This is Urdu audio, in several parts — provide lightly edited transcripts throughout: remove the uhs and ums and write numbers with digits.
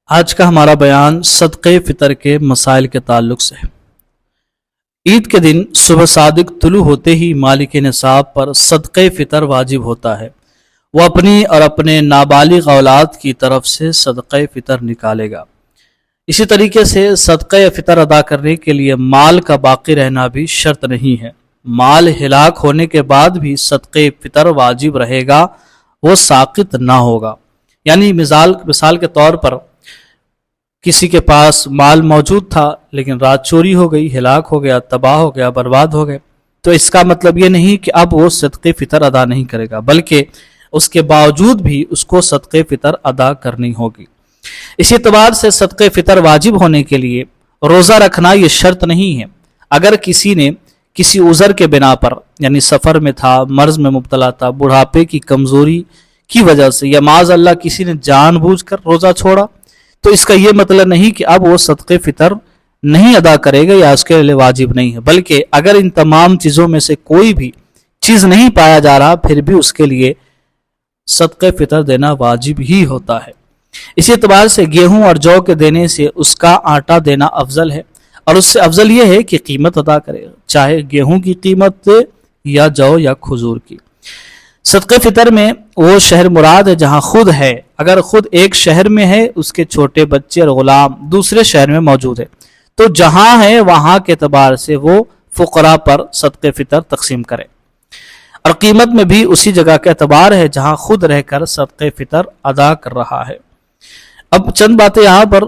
آج کا ہمارا بیان صدقہ فطر کے مسائل کے تعلق سے ہے۔ عید کے دن صبح صادق طلوع ہوتے ہی مالک نصاب پر صدقہ فطر واجب ہوتا ہے۔ وہ اپنی اور اپنے نابالغ اولاد کی طرف سے صدقہ فطر نکالے گا۔ اسی طریقے سے صدقہ فطر ادا کرنے کے لیے مال کا باقی رہنا بھی شرط نہیں ہے۔ مال ہلاک ہونے کے بعد بھی صدقہ فطر واجب رہے گا، وہ ساقط نہ ہوگا۔ یعنی مثال کے طور پر کسی کے پاس مال موجود تھا لیکن رات چوری ہو گئی، ہلاک ہو گیا، تباہ ہو گیا، برباد ہو گئے، تو اس کا مطلب یہ نہیں کہ اب وہ صدقہ فطر ادا نہیں کرے گا، بلکہ اس کے باوجود بھی اس کو صدقہ فطر ادا کرنی ہوگی۔ اسی اعتبار سے صدقہ فطر واجب ہونے کے لیے روزہ رکھنا یہ شرط نہیں ہے۔ اگر کسی نے کسی عذر کے بنا پر، یعنی سفر میں تھا، مرض میں مبتلا تھا، بڑھاپے کی کمزوری کی وجہ سے، یا معاذ اللہ کسی نے جان بوجھ کر روزہ چھوڑا، تو اس کا یہ مطلب نہیں کہ اب وہ صدقہ فطر نہیں ادا کرے گا یا اس کے لیے واجب نہیں ہے، بلکہ اگر ان تمام چیزوں میں سے کوئی بھی چیز نہیں پایا جا رہا پھر بھی اس کے لیے صدقہ فطر دینا واجب ہی ہوتا ہے۔ اسی اعتبار سے گیہوں اور جو کے دینے سے اس کا آٹا دینا افضل ہے، اور اس سے افضل یہ ہے کہ قیمت ادا کرے، چاہے گیہوں کی قیمت یا جو یا کھجور کی۔ صدقہ فطر میں وہ شہر مراد ہے جہاں خود ہے۔ اگر خود ایک شہر میں ہے، اس کے چھوٹے بچے اور غلام دوسرے شہر میں موجود ہے، تو جہاں ہے وہاں کے اعتبار سے وہ فقراء پر صدقہ فطر تقسیم کرے، اور قیمت میں بھی اسی جگہ کا اعتبار ہے جہاں خود رہ کر صدقہ فطر ادا کر رہا ہے۔ اب چند باتیں یہاں پر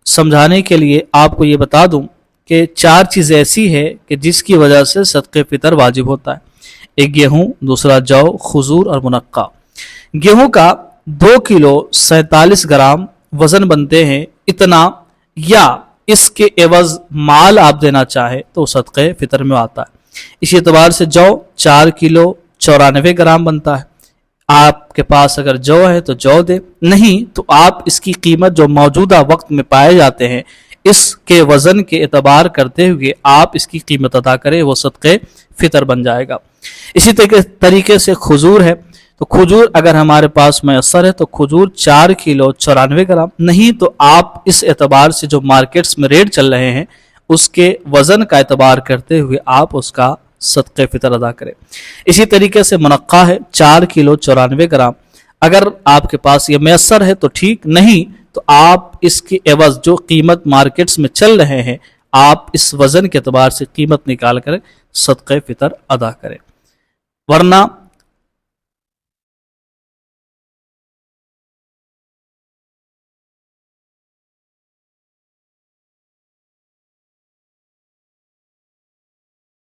سمجھانے کے لیے آپ کو یہ بتا دوں کہ 4 چیزیں ایسی ہے کہ جس کی وجہ سے صدقہ فطر واجب ہوتا ہے۔ ایک گیہوں، دوسرا جو، کھجور اور منقع۔ گیہوں کا 2 کلو 47 گرام وزن بنتے ہیں، اتنا یا اس کے عوض مال آپ دینا چاہے تو صدقہ فطر میں آتا ہے۔ اسی اعتبار سے جو 4 کلو 94 گرام بنتا ہے۔ آپ کے پاس اگر جو ہے تو جو دے، نہیں تو آپ اس کی قیمت جو موجودہ وقت میں پائے جاتے ہیں اس کے وزن کے اعتبار کرتے ہوئے آپ اس کی قیمت ادا کریں، وہ صدقہ فطر بن جائے گا۔ اسی طریقے سے کھجور ہے، تو کھجور اگر ہمارے پاس میسر ہے تو کھجور 4 کلو 94 گرام، نہیں تو آپ اس اعتبار سے جو مارکیٹس میں ریٹ چل رہے ہیں اس کے وزن کا اعتبار کرتے ہوئے آپ اس کا صدقہ فطر ادا کریں۔ اسی طریقے سے منقع ہے 4 کلو 94 گرام، اگر آپ کے پاس یہ میسر ہے تو ٹھیک، نہیں تو آپ اس کی عوض جو قیمت مارکیٹس میں چل رہے ہیں آپ اس وزن کے اعتبار سے قیمت نکال کر صدقہ فطر ادا کریں، ورنہ